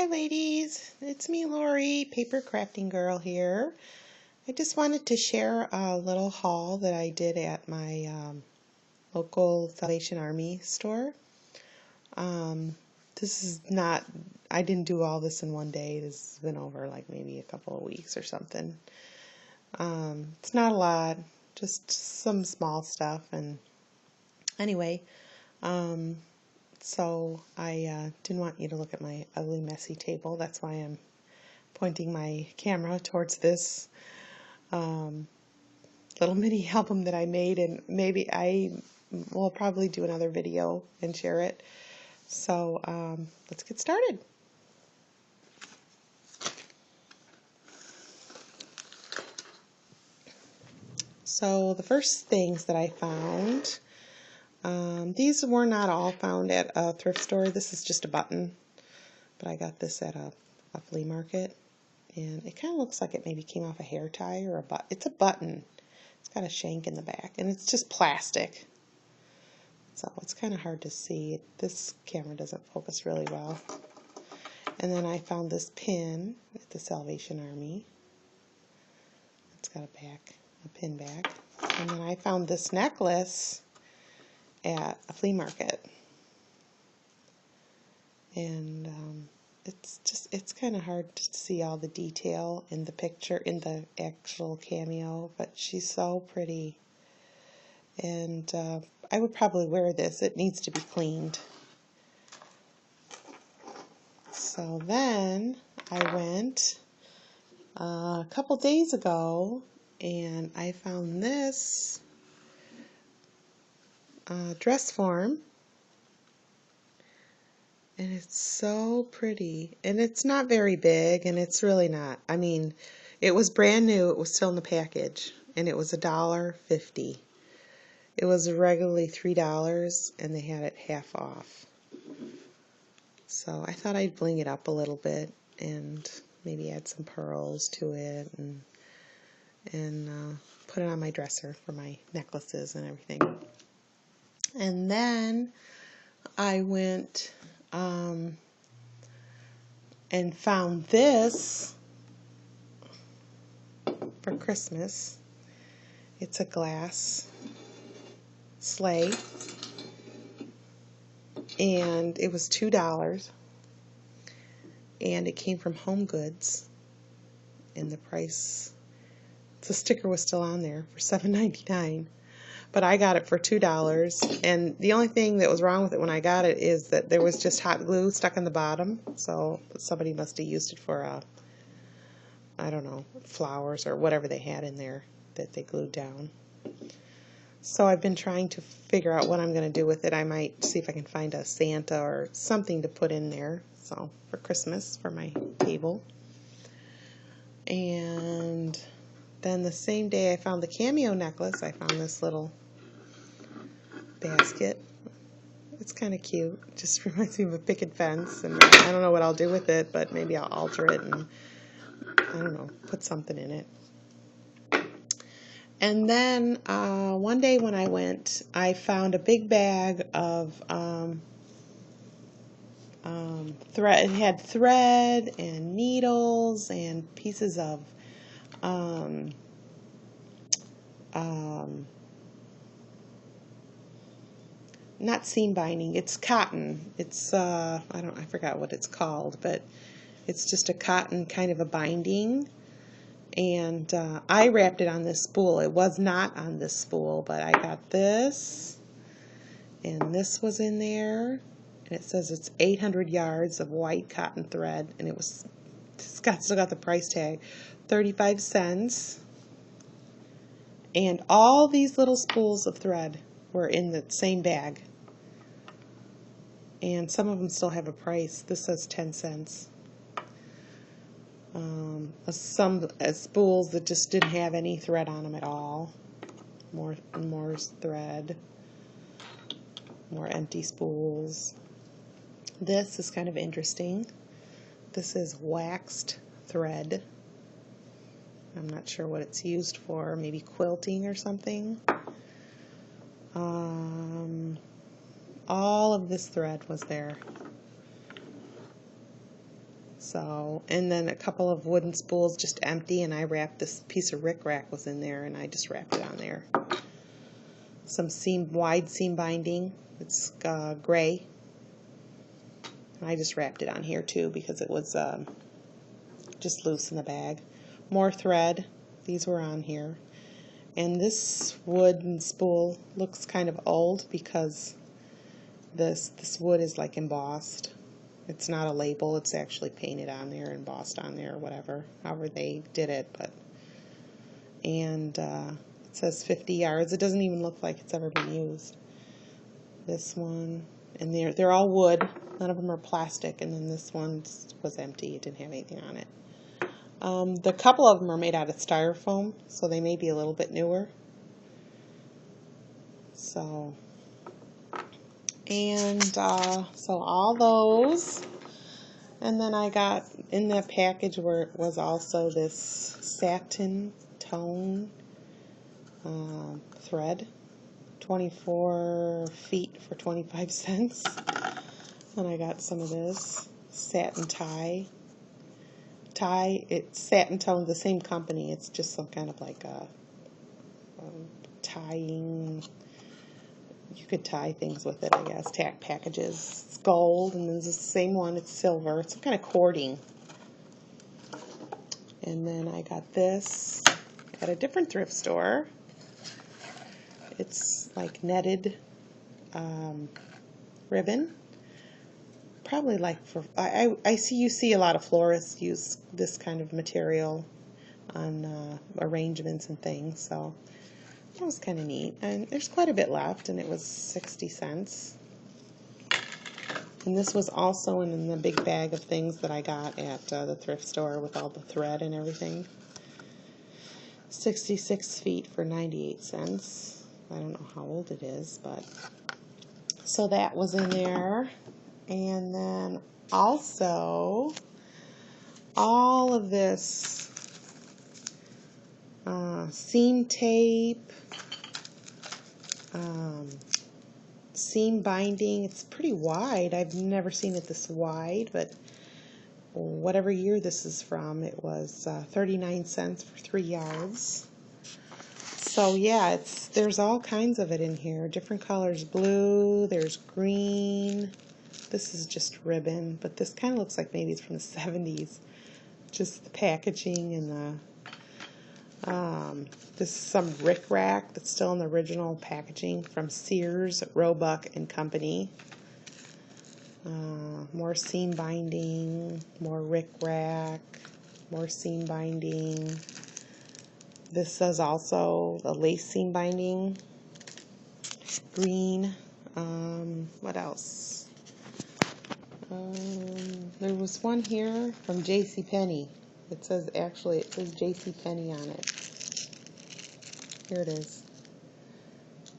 Hi ladies, it's me Lori, paper crafting girl here. I just wanted to share a little haul that I did at my local Salvation Army store. This is not, I didn't do all this in one day. This has been over like maybe a couple of weeks or something. It's not a lot, just some small stuff. And anyway, so I didn't want you to look at my ugly messy table. That's why I'm pointing my camera towards this little mini album that I made, and maybe I will probably do another video and share it. So let's get started. So the first things that I found, these were not all found at a thrift store. This is just a button, but I got this at a flea market. And it kind of looks like it maybe came off a hair tie or a button. It's a button. It's got a shank in the back, and it's just plastic. So it's kind of hard to see. This camera doesn't focus really well. And then I found this pin at the Salvation Army. It's got a pin back. And then I found this necklace at a flea market. And it's kind of hard to see all the detail in the picture, in the actual cameo, but she's so pretty. And I would probably wear this. It needs to be cleaned. So then I went a couple days ago and I found this dress form. And it's so pretty. And it's not very big, and it's really not. I mean, it was brand new. It was still in the package. And it was $1.50. It was regularly $3, and they had it half off. So I thought I'd bling it up a little bit and maybe add some pearls to it and put it on my dresser for my necklaces and everything. And then I went and found this for Christmas. It's a glass sleigh, and it was $2, and it came from Home Goods, and the price, the sticker was still on there for $7.99, but I got it for $2. And the only thing that was wrong with it when I got it is that there was just hot glue stuck in the bottom, so somebody must have used it for I don't know, flowers or whatever they had in there that they glued down. So I've been trying to figure out what I'm going to do with it. I might see if I can find a Santa or something to put in there, so for Christmas, for my table. And then the same day I found the cameo necklace, I found this little basket. It's kind of cute. It just reminds me of a picket fence, and I don't know what I'll do with it, but maybe I'll alter it and, I don't know, put something in it. And then one day when I went, I found a big bag of thread. It had thread and needles and pieces of not seam binding. It's cotton. It's I forgot what it's called, but it's just a cotton kind of a binding. And I wrapped it on this spool. It was not on this spool, but I got this, and this was in there, and it says it's 800 yards of white cotton thread, and still got the price tag, 35 cents. And all these little spools of thread were in the same bag, and some of them still have a price. This says 10 cents. Some spools that just didn't have any thread on them at all. More thread. More empty spools. This is kind of interesting. This is waxed thread. I'm not sure what it's used for. Maybe quilting or something. All of this thread was there. So, and then a couple of wooden spools just empty, and I wrapped this piece of rickrack was in there, and I just wrapped it on there. Some wide seam binding. It's gray. And I just wrapped it on here too because it was just loose in the bag. More thread. These were on here. And this wooden spool looks kind of old because this wood is like embossed. It's not a label, it's actually painted on there, embossed on there, or whatever, however they did it. And it says 50 yards. It doesn't even look like it's ever been used. This one, and they're all wood. None of them are plastic. And then this one was empty. It didn't have anything on it. The couple of them are made out of styrofoam, so they may be a little bit newer. So. And so all those, and then I got in that package where it was also this satin tone thread, 24 feet for 25 cents. And I got some of this satin tie. It's satin tone, the same company. It's just some kind of like a tying. You could tie things with it, I guess. Tack packages. It's gold, and then there's the same one. It's silver. It's some kind of cording. And then I got this at a different thrift store. It's like netted ribbon. Probably like for I see a lot of florists use this kind of material on arrangements and things. So. That was kind of neat, and there's quite a bit left, and it was 60 cents. And this was also in the big bag of things that I got at the thrift store with all the thread and everything. 66 feet for 98 cents. I don't know how old it is, but so that was in there. And then also all of this seam tape, seam binding. It's pretty wide. I've never seen it this wide, but whatever year this is from, it was 39 cents for 3 yards. So yeah, there's all kinds of it in here. Different colors. Blue, there's green. This is just ribbon, but this kind of looks like maybe it's from the 70s. Just the packaging and the this is some rickrack that's still in the original packaging from Sears, Roebuck and Company. More seam binding, more rickrack, more seam binding. This says also the lace seam binding. Green. What else? There was one here from JCPenney. It says JCPenney on it. Here it is.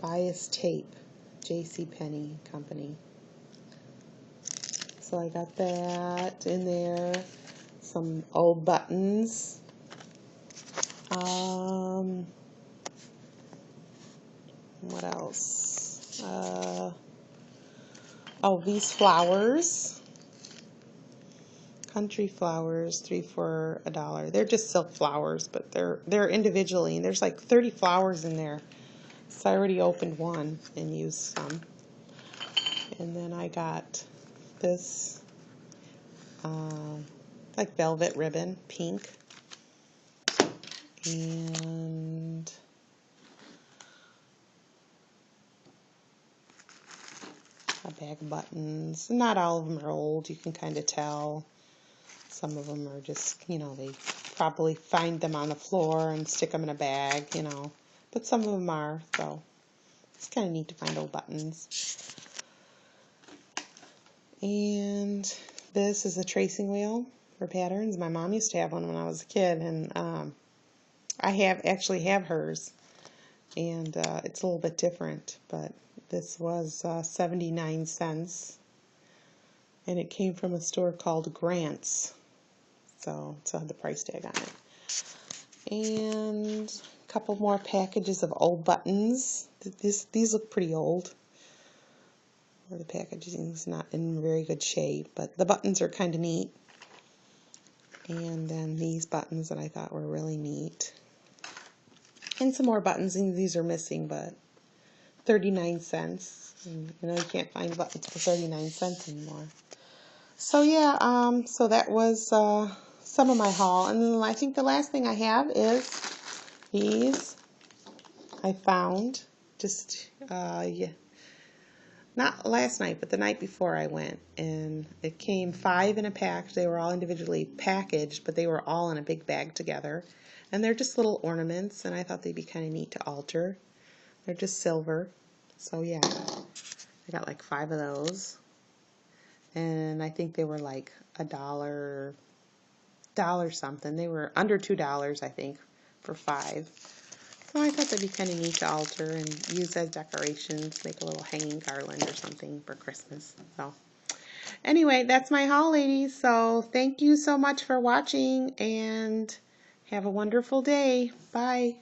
Bias tape, JCPenney Company. So I got that in there. Some old buttons. What else? Oh, these flowers. Country flowers, 3 for $1. They're just silk flowers, but they're individually, and there's like 30 flowers in there. So I already opened one and used some. And then I got this like velvet ribbon, pink, and a bag of buttons. Not all of them are old. You can kind of tell. Some of them are just, they probably find them on the floor and stick them in a bag, But some of them are, so it's kind of neat to find old buttons. And this is a tracing wheel for patterns. My mom used to have one when I was a kid, and I actually have hers. And it's a little bit different, but this was 79 cents. And it came from a store called Grant's. So it had the price tag on it. And a couple more packages of old buttons. These look pretty old. The packaging is not in very good shape, but the buttons are kind of neat. And then these buttons that I thought were really neat. And some more buttons, and these are missing, but 39 cents. And, you know, you can't find buttons for 39 cents anymore. So yeah, so that was some of my haul. And then I think the last thing I have is these. I found just, yeah, not last night, but the night before I went. And it came 5 in a pack. They were all individually packaged, but they were all in a big bag together. And they're just little ornaments, and I thought they'd be kind of neat to alter. They're just silver. So yeah, I got like 5 of those. And I think they were like $1 something. They were under $2, I think, for 5. So I thought that'd be kind of neat to alter and use as decorations, make a little hanging garland or something for Christmas. So anyway, that's my haul, ladies. So thank you so much for watching, and have a wonderful day. Bye.